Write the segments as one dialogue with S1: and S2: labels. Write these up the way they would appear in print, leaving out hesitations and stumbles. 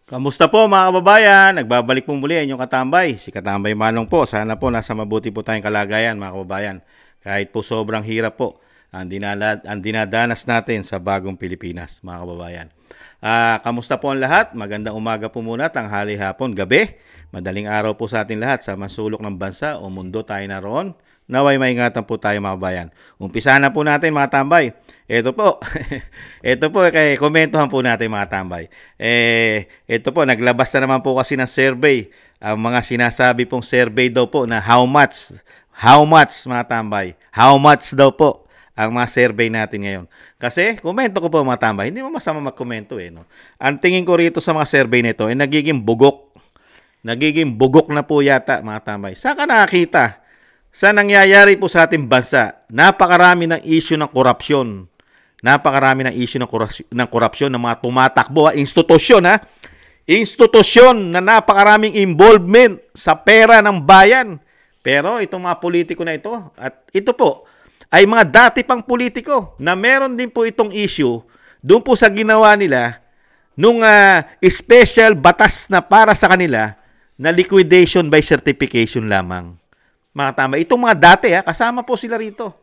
S1: Kamusta po mga kababayan? Nagbabalik po muli ang inyong katambay. Si Katambay Manong po. Sana po nasa mabuti po tayong kalagayan mga kababayan. Kahit po sobrang hirap po ang dinadanas natin sa bagong Pilipinas mga kababayan. Kamusta po ang lahat? Magandang umaga po muna, tanghali, hapon, gabi. Madaling araw po sa ating lahat sa masulok ng bansa o mundo tayo naroon. Naway maingatan po tayo mga kababayan. Umpisa na po natin mga tambay. Ito po. Ito po kay komentuhan po natin mga tambay. Ito po naglabas na naman po kasi ng survey. Ang mga sinasabi pong survey daw po na how much mga tambay. How much daw po ang mga survey natin ngayon. Kasi komento ko po mga tambay, hindi mo masama magkomento no. Ang tingin ko rito sa mga survey nito ay nagiging bugok. Nagiging bugok na po yata mga tambay. Saan ka nakakita? Sa nangyayari po sa ating bansa, napakarami ng issue ng korupsyon. Napakarami ng issue ng korupsyon ng mga tumatakbo. Institusyon Institusyon na napakaraming involvement sa pera ng bayan. Pero itong mga politiko na ito, at ito po, ay mga dati pang politiko na meron din po itong issue doon po sa ginawa nila nung special batas na para sa kanila na liquidation by certification lamang. Mga tama, itong mga dati kasama po sila rito.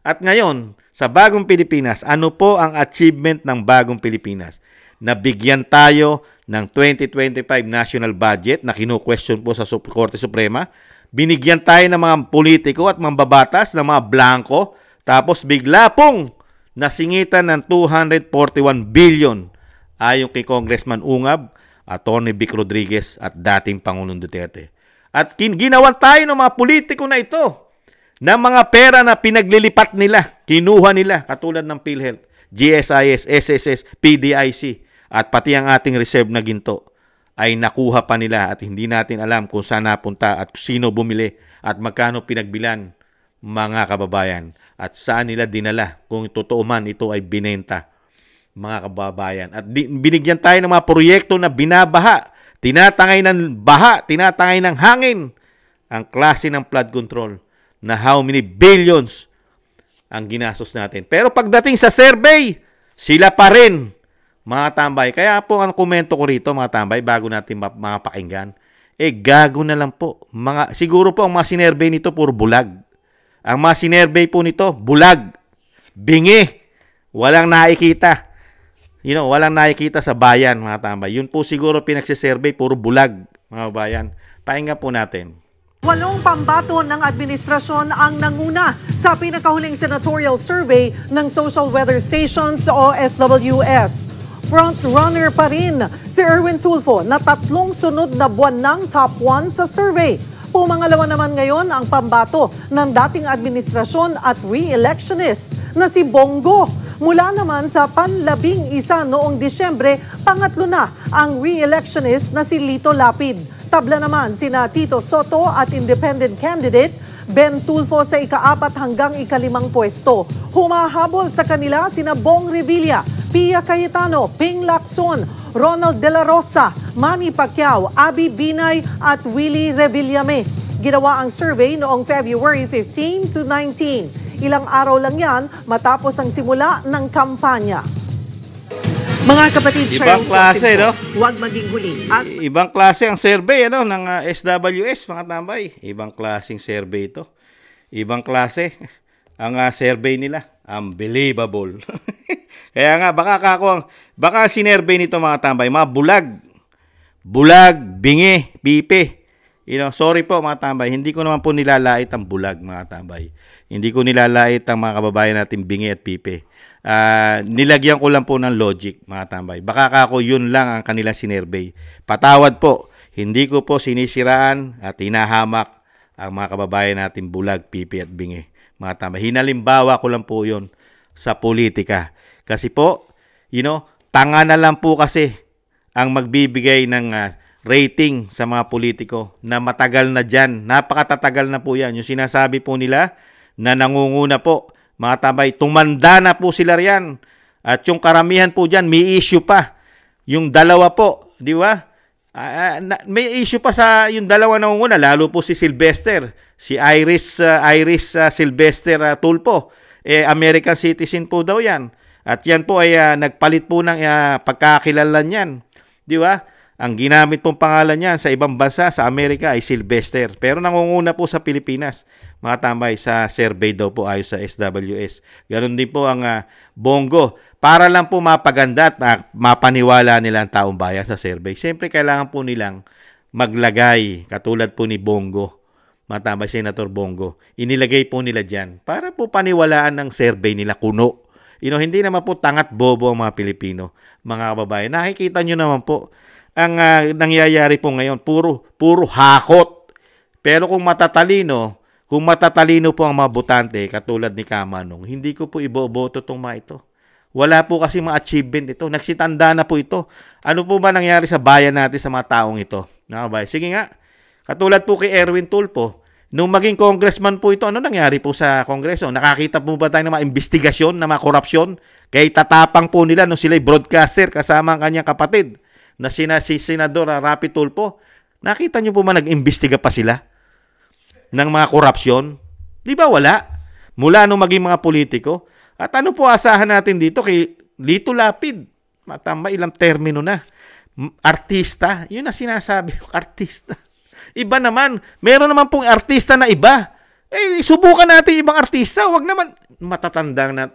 S1: At ngayon, sa bagong Pilipinas, ano po ang achievement ng bagong Pilipinas? Nabigyan tayo ng 2025 national budget na kinu-question po sa Korte Suprema. Binigyan tayo ng mga politiko at mambabatas ng mga blanco. Tapos bigla pong nasingitan ng 241 billion ayon kay Congressman Ungab, Atty. Vic Rodriguez at dating Pangulong Duterte. At ginawan tayo ng mga politiko na ito ng mga pera na pinaglilipat nila, kinuha nila, katulad ng PhilHealth, GSIS, SSS, PDIC, at pati ang ating reserve na ginto ay nakuha pa nila at hindi natin alam kung saan napunta at sino bumili at magkano pinagbilan mga kababayan at saan nila dinala kung totoo man ito ay binenta mga kababayan. At binigyan tayo ng mga proyekto na binabaha, tinatangay ng baha, tinatangay ng hangin. Ang klase ng flood control na how many billions ang ginastos natin. Pero pagdating sa survey, sila pa rin mga tambay. Kaya po ang komento ko rito mga tambay bago natin mga pakinggan, gago na lang po. Siguro po ang mga sinervey nito puro bulag. Ang mga sinervey po nito, bulag, bingi, walang nakikita. Walang nakikita sa bayan, mga tambay. Yun po siguro pinagsisurvey, puro bulag, mga bayan. Pakinggan po natin.
S2: 8 pambato ng administrasyon ang nanguna sa pinakahuling senatorial survey ng Social Weather Stations o SWS. Front-runner pa rin si Erwin Tulfo na 3 sunod na buwan ng top 1 sa survey. Pumangalawa naman ngayon ang pambato ng dating administrasyon at re-electionist na si Bongo. Mula naman sa panlabing isa noong Disyembre, pangatlo na ang re-electionist na si Lito Lapid. Tabla naman sina Tito Soto at independent candidate Ben Tulfo sa ika-4 hanggang ika-5 pwesto. Humahabol sa kanila sina Bong Revilla, Pia Cayetano, Ping Lacson, Ronald De La Rosa, Manny Pacquiao, Abby Binay at Willie Revillame. Ginawa ang survey noong February 15 to 19. Ilang araw lang yan matapos ang simula ng kampanya. Mga kapatid,
S1: ibang klase, no?
S2: Huwag maging huli.
S1: Ibang klase ang survey ng SWS, mga tambay. Ibang klaseng survey ito. Ibang klase ang survey nila. Unbelievable. Kaya nga, baka sinervey nito mga tambay, mga bulag, bingi, pipe. Sorry po mga tambay, hindi ko naman po nilalait ang bulag mga tambay. Hindi ko nilalait ang mga kababayan natin bingi at pipe. Nilagyan ko lang po ng logic mga tambay. Baka ako yun lang ang kanilang sinervey. Patawad po, hindi ko po sinisiraan at hinahamak ang mga kababayan natin bulag, pipe at bingi. Mga tambay, hinalimbawa ko lang po yun sa politika. Kasi po, tanga na lang po kasi ang magbibigay ng rating sa mga politiko na matagal na dyan. Napakatatagal na po yan. Yung sinasabi po nila na nangunguna po, mga tambay, tumanda na po sila riyan. At yung karamihan po dyan, may issue pa. Yung dalawa po, di ba? May issue pa sa yung dalawa nangunguna, lalo po si Sylvester, si Iris Sylvester Tulfo. American citizen po daw yan. At yan po ay nagpalit po ng pagkakilala niyan. Di ba? Ang ginamit pong pangalan niyan sa ibang bansa, sa Amerika, ay Sylvester. Pero nangunguna po sa Pilipinas, mga tambay, sa survey daw po ayon sa SWS. Ganon din po ang Bongo. Para lang po mapaganda at mapaniwala nila ang taong bayan sa survey. Siyempre, kailangan po nilang maglagay, katulad po ni Bongo, mga tambay, Senator Bongo. Inilagay po nila dyan para po paniwalaan ng survey nila kuno. Hindi naman po tangat bobo ang mga Pilipino, mga kababayan. Nakikita nyo naman po, ang nangyayari po ngayon, puro hakot. Pero kung matatalino po ang mga botante, katulad ni Kamanong, hindi ko po iboboto itong mga ito. Wala po kasi mga achievement ito. Nagsitanda na po ito. Ano po ba nangyari sa bayan natin sa mga taong ito? Sige nga, katulad po kay Erwin Tulfo, nung maging congressman po ito, ano nangyari po sa kongreso? Nakakita po ba tayo ng mga investigasyon, ng mga korupsyon? Kaya tatapang po nila nung sila'y broadcaster kasama ang kanyang kapatid na si Senador Rapi Tulfo. Nakita niyo po ba nag-imbestiga pa sila ng mga korupsyon? Di ba wala? Mula nung maging mga politiko. At ano po asahan natin dito kay Lito Lapid? Matamba, ilang termino na. Artista. Yun na sinasabi ko, artista. Iba naman. Meron naman pong artista na iba. Subukan natin ibang artista. Huwag naman matatandang na.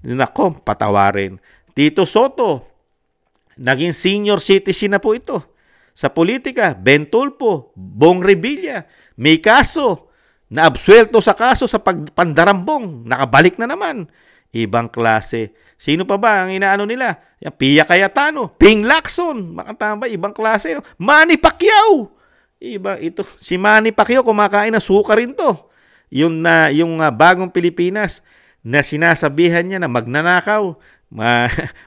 S1: Nako, patawarin. Tito Soto, naging senior citizen na po ito. Sa politika, Ben Tulfo, Bong Revilla, may kaso. Naabsuelto sa kaso sa pandarambong. Nakabalik na naman. Ibang klase. Sino pa ba ang inaano nila? Pia Cayetano, Ping Lacson. Makatamba, ibang klase. Manny Pacquiao. Ito. Si Manny Pacquiao kumakain ng suka rin to. Yung bagong Pilipinas na sinasabihan niya na magnanakaw,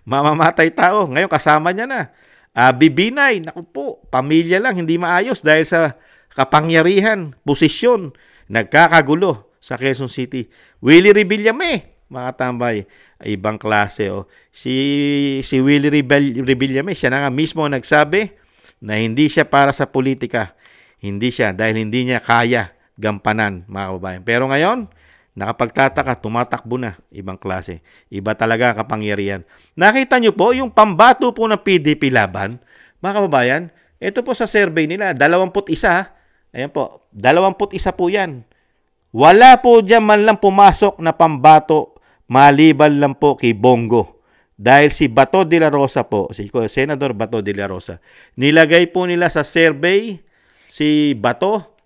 S1: mamamatay tao. Ngayon kasama niya na. Bibinay, naku po, pamilya lang, hindi maayos dahil sa kapangyarihan, posisyon. Nagkakagulo sa Quezon City. Willie Revillame, mga tambay, ibang klase. Si Willie Revillame, siya na nga mismo nagsabi na hindi siya para sa politika. Hindi siya dahil hindi niya kaya gampanan, mga kababayan. Pero ngayon, nakapagtataka, tumatakbo na, ibang klase. Iba talaga ang kapangyarihan. Nakita nyo po, yung pambato po ng PDP laban, mga kababayan, ito po sa survey nila, 21. Ayan po, 21 po yan. Wala po dyan man lang pumasok na pambato maliban lang po kay Bongo. Dahil si Bato de la Rosa po, si Senador Bato de la Rosa, nilagay po nila sa survey si Bato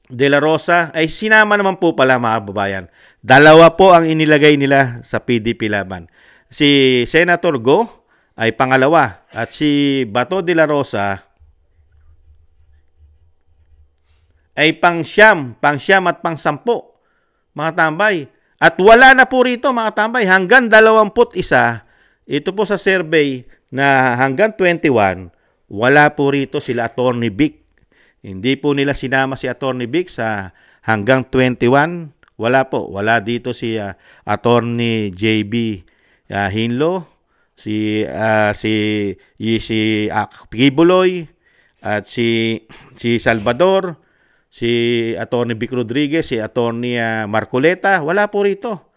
S1: de la Rosa, ay sinama naman po pala, mga kababayan. 2 po ang inilagay nila sa PDP laban. Si Senator Go ay pangalawa at si Bato de la Rosa ay pang-siyam at pang-10, mga tambay. At wala na po rito, mga tambay, hanggang 21, ito po sa survey na hanggang 21, wala po rito sila Attorney Vic. Hindi po nila sinama si Attorney Vic sa hanggang 21. Wala po. Wala dito si Attorney JB Hinlo, si Kibuloy, at si Salvador, si Attorney Vic Rodriguez, si Attorney Marcoleta. Wala po rito.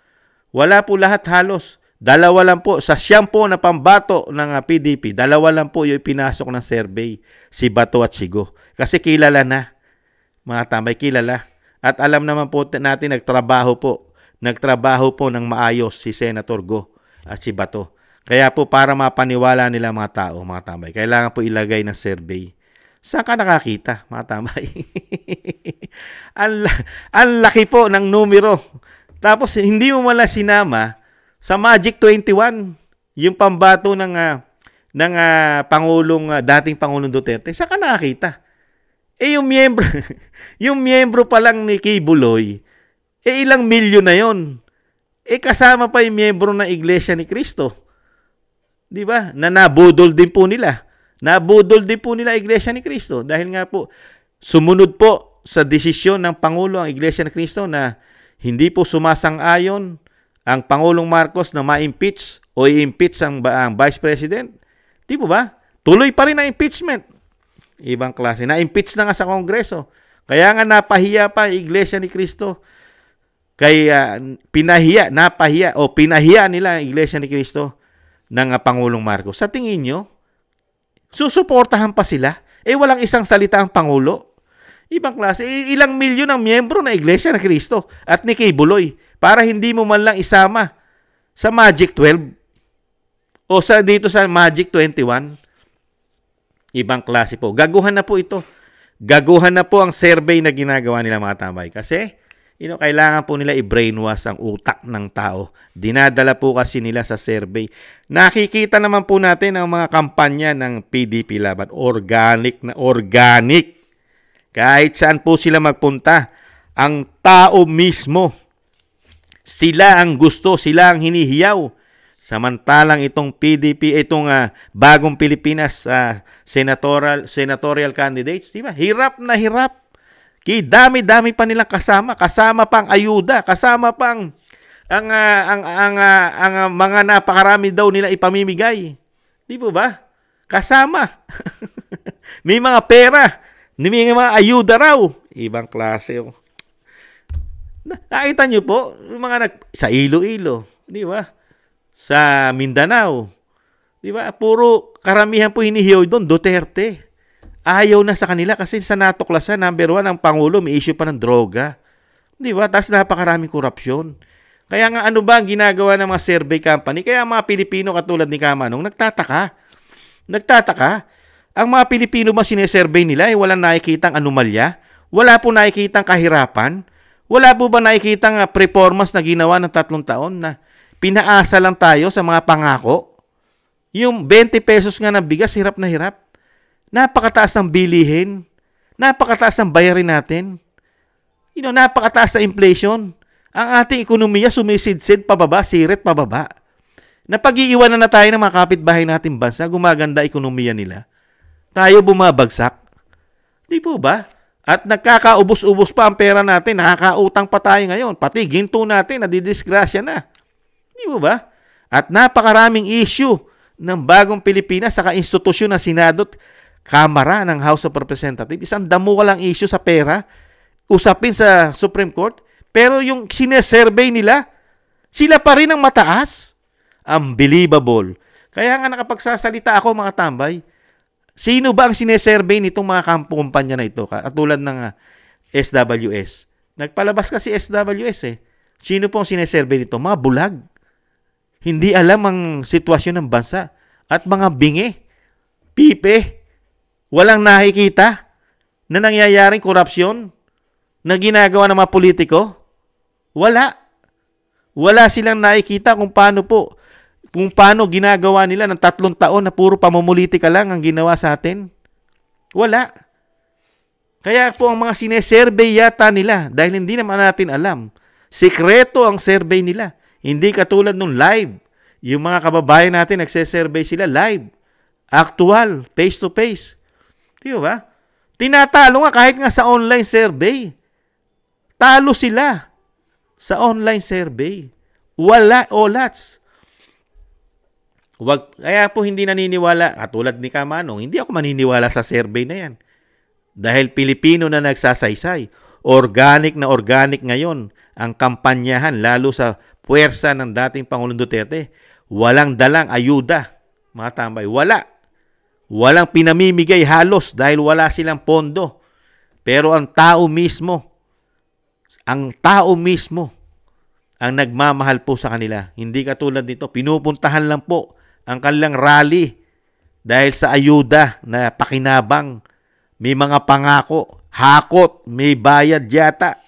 S1: Wala po lahat halos. 2 lang po. Sa 10 na pambato ng PDP, 2 lang po yung pinasok ng survey. Si Bato at si Go. Kasi kilala na. Mga tambay, kilala. At alam naman po natin, nagtrabaho po ng maayos si Senator Go at si Bato. Kaya po para mapaniwala nila mga tao, mga tambay, kailangan po ilagay ng survey. Saan ka nakakita, mga tambay? ang laki po ng numero. Tapos hindi mo wala sinama sa Magic 21, yung pambato ng dating Pangulong Duterte. Saan ka nakakita? Yung miyembro pa lang ni Kibuloy, ilang milyon na yon. Kasama pa yung miyembro ng Iglesia ni Cristo. Di ba? Na nabudol din po nila. Nabudol din po nila Iglesia ni Cristo dahil nga po sumunod po sa desisyon ng Pangulo ang Iglesia ni Cristo na hindi po sumasang-ayon ang Pangulong Marcos na ma-impeach o i-impeach ang Vice President. Di po ba? Tuloy pa rin ang impeachment. Ibang klase. Na-impeach na nga sa Kongreso. Kaya nga napahiya pa ang Iglesia ni Cristo. Kaya pinahiya nila ang Iglesia ni Cristo ng Pangulong Marcos. Sa tingin nyo, Susuportahan pa sila. Walang isang salita ang Pangulo. Ibang klase. Ilang milyon ang miyembro ng Iglesia ng Cristo at ni Kay Buloy para hindi mo man lang isama sa Magic 12 o dito sa Magic 21. Ibang klase po. Gaguhan na po ito. Gaguhan na po ang survey na ginagawa nila mga tambay. Kasi, kailangan po nila i-brainwash ang utak ng tao. Dinadala po kasi nila sa survey. Nakikita naman po natin ang mga kampanya ng PDP Laban. Organic na organic. Kahit saan po sila magpunta, ang tao mismo, sila ang gusto, sila ang hinihiyaw. Samantalang itong PDP, bagong Pilipinas senatorial candidates, di ba? Hirap na hirap. Dami-dami pa nilang kasama pang ayuda, kasama pang ang mga napakarami daw nila ipamimigay. Di po ba? Kasama. May mga pera, may mga ayuda raw. Ibang klase. Nakita nyo po, yung mga sa Iloilo, di ba? Sa Mindanao, di ba? Puro karamihan po hinihiyaw doon, Duterte. Ayaw na sa kanila kasi sa natuklasan, number 1, ang Pangulo may issue pa ng droga. Di ba? Tapos napakaraming korupsyon. Kaya nga ano ba ang ginagawa ng mga survey company? Kaya ang mga Pilipino katulad ni Kamanong nagtataka. Ang mga Pilipino ba sinesurvey nila walang nakikitang anomalya? Wala po nakikitang kahirapan? Wala po ba nakikitang performance na ginawa ng 3 taon na pinaasa lang tayo sa mga pangako? Yung 20 pesos nga ng bigas, hirap na hirap. Napakataas ang bilihin. Napakataas ang bayarin natin. Napakataas na inflation. Ang ating ekonomiya sumisid-sid pababa, sirit pababa. Napag-iiwanan na tayo ng mga kapitbahay natin bansa, gumaganda ekonomiya nila. Tayo bumabagsak. Di po ba? At nagkakaubos-ubos pa ang pera natin, nakakautang pa tayo ngayon. Pati ginto natin, nadidisgrasya na. Di po ba? At napakaraming issue ng bagong Pilipinas sa institusyon ng Senado at Kamara ng House of Representatives. Isang damukalang issue sa pera, usapin sa Supreme Court, pero yung sinesurvey nila, sila pa rin ang mataas. Unbelievable. Kaya nga nakapagsasalita ako mga tambay, sino ba ang sinesurvey nitong mga kumpanya na ito? Katulad ng SWS. Nagpalabas kasi SWS eh. Sino po ang sinesurvey nito? Mga bulag. Hindi alam ang sitwasyon ng bansa. At mga bingi, pipe, walang nakikita na nangyayaring korupsyon na ginagawa ng mga politiko. Wala. Wala silang nakikita kung paano ginagawa nila ng 3 taon na puro pamumulitika lang ang ginawa sa atin. Wala. Kaya po ang mga sinesurvey yata nila dahil hindi naman natin alam. Sikreto ang survey nila. Hindi katulad nung live. Yung mga kababayan natin nagsesurvey sila live. Actual, face to face. Di ba? Tinatalo nga kahit nga sa online survey. Talo sila sa online survey. Wala olats. Kaya po hindi naniniwala, katulad ni Kamanong, hindi ako maniniwala sa survey na yan. Dahil Pilipino na nagsasaysay, organic ngayon ang kampanyahan, lalo sa puwersa ng dating Pangulong Duterte. Walang dalang ayuda, mga tambay. Walang pinamimigay halos dahil wala silang pondo. Pero ang tao mismo ang nagmamahal po sa kanila. Hindi katulad nito, pinupuntahan lang po ang kanilang rally dahil sa ayuda na pakinabang. May mga pangako, hakot, may bayad yata.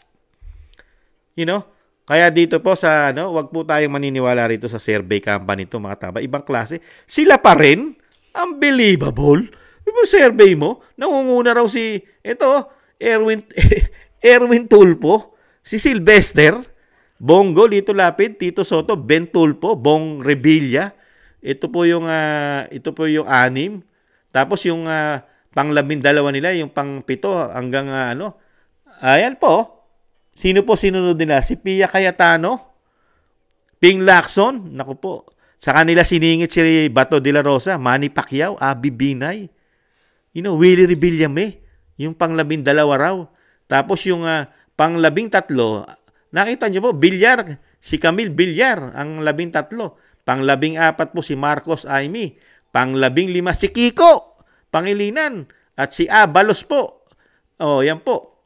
S1: Kaya dito po wag po tayong maniniwala rito sa survey company ito, mga taba. Ibang klase. Sila pa rin, unbelievable. Yung survey mo, nangunguna raw Erwin Tulfo, si Sylvester, Bongo, Lito Lapid, Tito Soto, Ben Tulfo, Bong Revilla. Ito po yung 6. Tapos yung pang-12 nila, yung pang-7 hanggang ayan po. Sino po sinunod nila? Si Pia Cayetano, Ping Lacson, naku po. Sa kanila siningit si Bato de la Rosa, Manny Pacquiao, Abby Binay. Willie Revillame, yung pang-12 raw. Tapos yung pang-13, nakita niyo po, Villar, si Camille Villar, ang 13. Pang-14 po si Marcos Aimee. Pang-15 si Kiko. Pangilinan. At si Abalos po. Oh, yan po.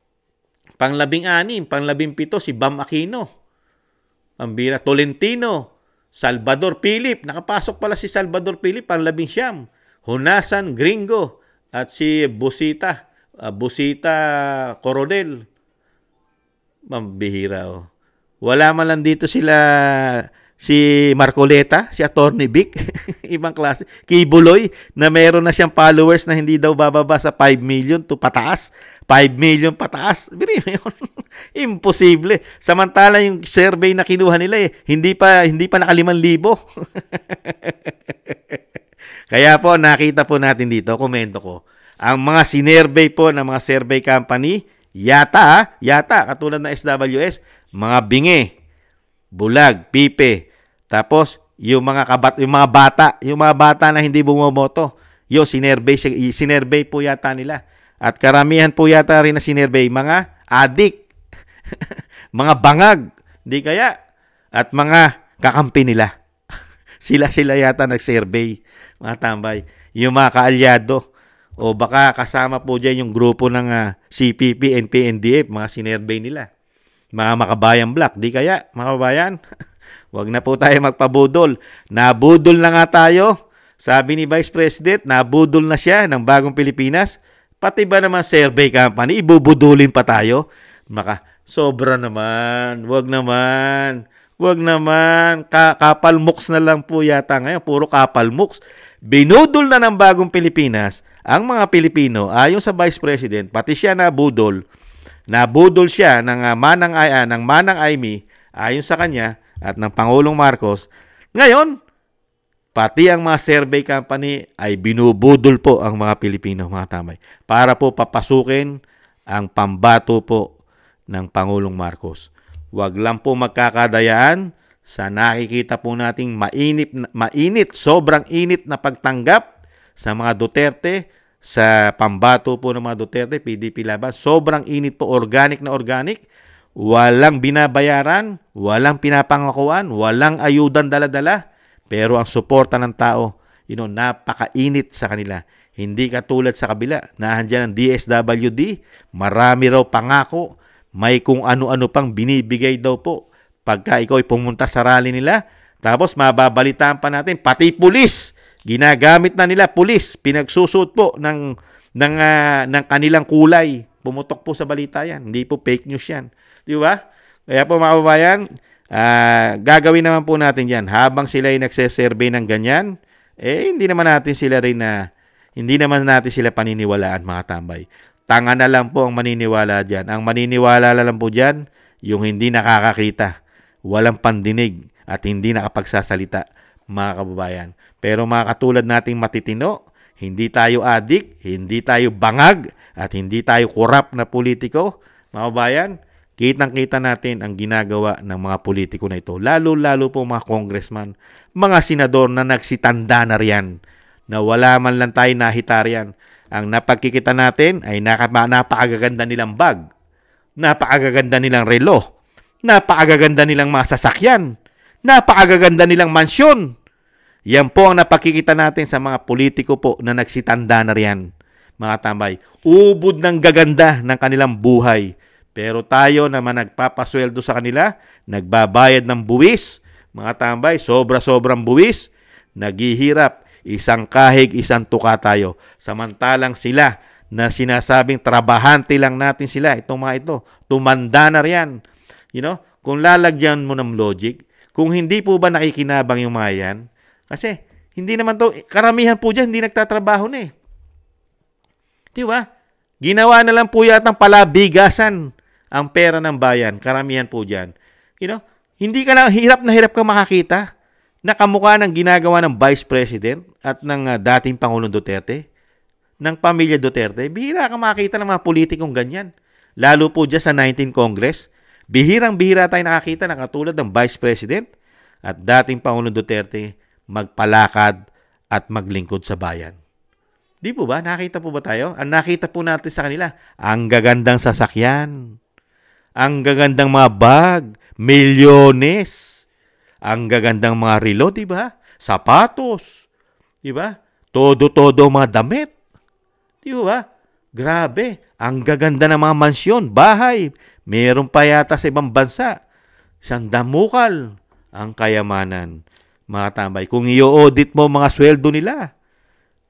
S1: Pang-16, pang-17 si Bam Aquino. Ang bira. Tolentino. Salvador Philip. Nakapasok pala si Salvador Philip, pang-19. Hunasan Gringo. At si Busita. Busita Coronel. Mambihira, oh. Wala man lang dito sila si Marcoleta, si Attorney Vic, ibang klase. Kibuloy, na meron na siyang followers na hindi daw bababa sa 5 million to pataas. 5 million pataas. Biri mo yun. Imposible. Samantala yung survey na kinuha nila hindi pa naka 5,000. Kaya po, nakita po natin dito, komento ko, ang mga sinervey po ng mga survey company, yata, katulad ng SWS, mga bingi, bulag, pipe, tapos yung mga bata na hindi bumoboto, yung sinervey po yata nila. At karamihan po yata rin na sinervey, mga adik, mga bangag, di kaya, at mga kakampi nila. Sila yata nag-survey, mga tambay. Yung mga kaalyado, o baka kasama po dyan yung grupo ng CPP, NP, NDF, mga sinervey nila. Mga makabayang black. Di kaya, makabayan? Huwag na po tayo magpabudol. Nabudol na nga tayo. Sabi ni Vice President, nabudol na siya ng Bagong Pilipinas. Pati ba naman survey company, ibubudulin pa tayo? Sobra naman. Huwag naman. Kapalmuks na lang po yata ngayon. Puro kapalmuks. Binudol na ng Bagong Pilipinas ang mga Pilipino ayon sa Vice President. Pati siya nabudol. Nabudol siya ng Manang Aimee ayon sa kanya at ng Pangulong Marcos. Ngayon, pati ang mga survey company ay binubudol po ang mga Pilipino, mga tamay, para po papasukin ang pambato po ng Pangulong Marcos. Huwag lang po magkakadayaan sa nakikita po nating mainit, sobrang init na pagtanggap sa mga Duterte, sa pambato po ng mga Duterte, PDP laban. Sobrang init po, organic na organic. Walang binabayaran, walang pinapangakuan, walang ayudan dala-dala. Pero ang suporta ng tao, napakainit sa kanila. Hindi katulad sa kabila. Nahandyan ang DSWD, marami raw pangako, may kung ano-ano pang binibigay daw po. Pagka ikaw ay pumunta sa rally nila, tapos mababalitaan pa natin, pati pulis. Ginagamit na nila pulis, pinagsusuot po ng kanilang kulay. Pumutok po sa balita yan. Hindi po fake news yan. Di ba? Kaya po mga kababayan, gagawin naman po natin yan. Habang sila ay nagsesurvey ng ganyan, hindi naman natin sila paniniwalaan, mga tambay. Tanga na lang po ang maniniwala dyan. Ang maniniwala lang po dyan, yung hindi nakakakita, walang pandinig, at hindi nakapagsasalita, mga kababayan. Pero mga katulad nating matitino, hindi tayo adik, hindi tayo bangag, at hindi tayo korap na politiko, mga kababayan, kitang-kita natin ang ginagawa ng mga politiko na ito. Lalo-lalo po mga congressman, mga senador na nagsitanda na riyan, na wala man lang tayo nahitarian. Ang napagkikita natin ay napakagaganda nilang bag, napakagaganda nilang relo, napakagaganda nilang mga sasakyan, napakagaganda nilang mansyon. Yan po ang napakikita natin sa mga politiko po na nagsitanda na riyan, mga tambay. Ubod ng gaganda ng kanilang buhay. Pero tayo naman nagpapasweldo sa kanila, nagbabayad ng buwis, mga tambay, sobra-sobrang buwis, naghihirap, isang kahig, isang tuka tayo. Samantalang sila na sinasabing trabahante lang natin sila, itong mga ito, tumanda na riyan. Kung lalagyan mo ng logic, kung hindi po ba nakikinabang yung mga yan, kasi hindi naman to, karamihan po dyan, hindi nagtatrabaho na eh. Di ba? Ginawa na lang po yatang palabigasan ang pera ng bayan. Karamihan po dyan. Hindi ka na hirap ka makakita na kamukha ng ginagawa ng Vice President at ng dating Pangulong Duterte, ng pamilya Duterte. Bihira ka makakita ng mga politikong ganyan. Lalo po dyan sa 19 Congress. Bihirang-bihira tayo nakakita na katulad ng Vice President at dating Pangulong Duterte magpalakad at maglingkod sa bayan. Di po ba? Nakita po ba tayo? Ang nakita po natin sa kanila, ang gagandang sasakyan, ang gagandang mga bag, milyones, ang gagandang mga relo, di ba? Sapatos, di ba? Todo-todo mga damit. Di ba? Grabe. Ang gaganda ng mga mansyon, bahay. Meron pa yata sa ibang bansa. Isang damukal ang kayamanan. Mga tambay, kung i-audit mo mga sweldo nila,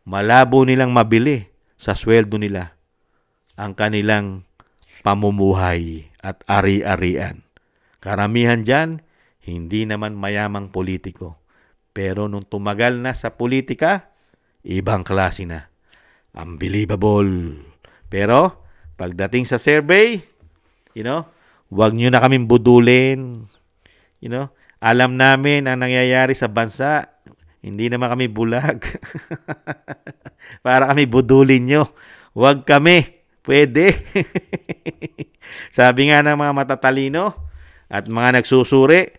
S1: malabo nilang mabili sa sweldo nila ang kanilang pamumuhay at ari-arian. Karamihan dyan, hindi naman mayamang politiko. Pero nung tumagal na sa politika, ibang klase na. Unbelievable. Pero, pagdating sa survey, huwag nyo na kaming budulin. Alam namin ang nangyayari sa bansa. Hindi naman kami bulag. Para kami budulin nyo. Huwag kami. Pwede. Sabi nga ng mga matatalino at mga nagsusuri,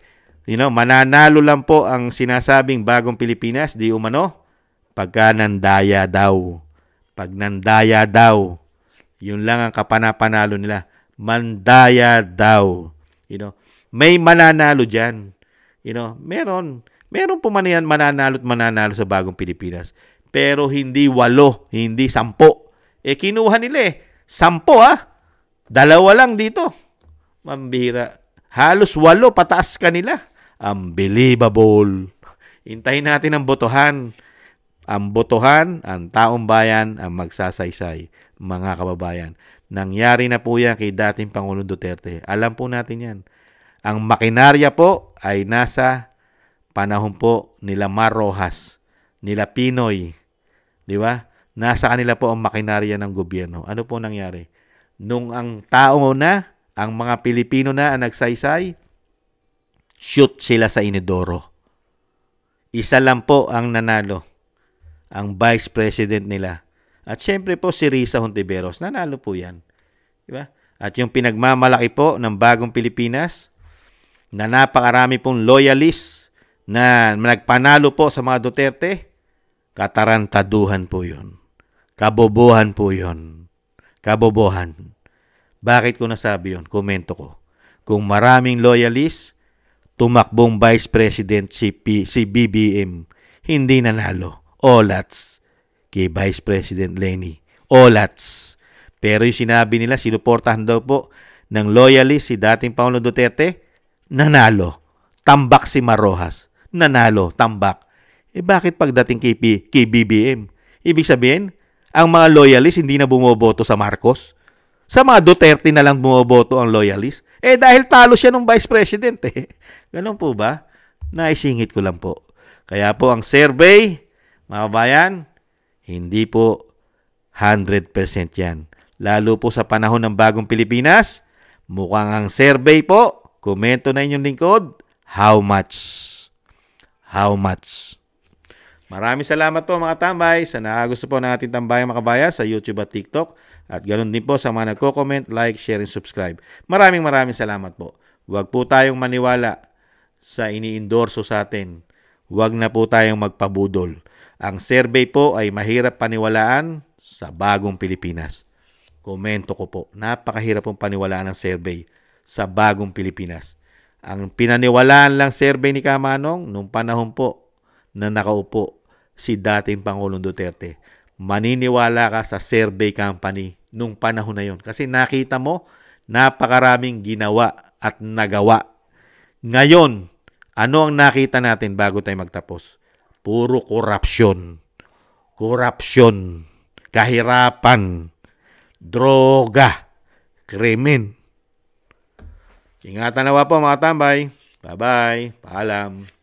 S1: mananalo lang po ang sinasabing bagong Pilipinas, di umano, pagka nandaya daw. Pag nandaya daw, yun lang ang kapanapanalo nila. Mandaya daw. May mananalo dyan. Meron po mananalo at mananalo sa bagong Pilipinas. Pero hindi 8, hindi 10. Kinuha nila 10 Dalawa lang dito. Mambira. Halos 8 pataas kanila. Unbelievable. Hintayin natin ang botohan. Ang botohan, ang taong bayan ang magsasaysay. Mga kababayan. Nangyari na po yan kay dating Pangulong Duterte. Alam po natin yan. Ang makinarya po ay nasa panahon po nila Mar Rojas, nila Pinoy. Di ba? Nasa kanila po ang makinarya ng gobyerno. Ano po nangyari? Nung ang tao na, ang mga Pilipino na ang nagsaysay, shoot sila sa inidoro. Isa lang po ang nanalo, ang Vice President nila. At syempre po si Risa Hontiveros, nanalo po yan. Diba? At yung pinagmamalaki po ng bagong Pilipinas, na napakarami pong loyalist na nagpanalo po sa mga Duterte, katarantaduhan po yun. Kabobohan po yun. Kabobohan. Bakit ko nasabi yun? Komento ko. Kung maraming loyalist, tumakbong Vice President si BBM, hindi nanalo. Olats kay Vice President Leni. Olats. Pero yung sinabi nila, sinuportahan daw po ng loyalist si dating Pangulong Duterte, nanalo. Tambak si Mar Rojas. Nanalo. Tambak. Bakit pagdating kay BBM? Ibig sabihin, ang mga loyalist hindi na bumoboto sa Marcos. Sa mga Duterte na lang bumoboto ang loyalist. Dahil talo siya ng Vice President. Ganun po ba? Naisingit ko lang po. Kaya po ang survey, mga kabayan, hindi po 100% yan. Lalo po sa panahon ng bagong Pilipinas, mukhang ang survey po, komento na inyong lingkod, how much? How much? Maraming salamat po mga tambay sa nakagusto po ng ating tambayang makabayan sa YouTube at TikTok. At ganoon din po sa mga nagko-comment, like, share, and subscribe. Maraming salamat po. Huwag po tayong maniwala sa ini-endorso sa atin. Huwag na po tayong magpabudol. Ang survey po ay mahirap paniwalaan sa bagong Pilipinas. Komento ko po, napakahirap pong paniwalaan ng survey sa bagong Pilipinas. Ang pinaniwalaan lang survey ni Kamanong nung panahon po na nakaupo si dating Pangulong Duterte. Maniniwala ka sa survey company nung panahon na yon. Kasi nakita mo, napakaraming ginawa at nagawa. Ngayon, ano ang nakita natin bago tayo magtapos? Puro korupsyon. Korupsyon. Kahirapan. Droga. Krimen. Ingatan nawa po mga tambay. Bye-bye. Paalam.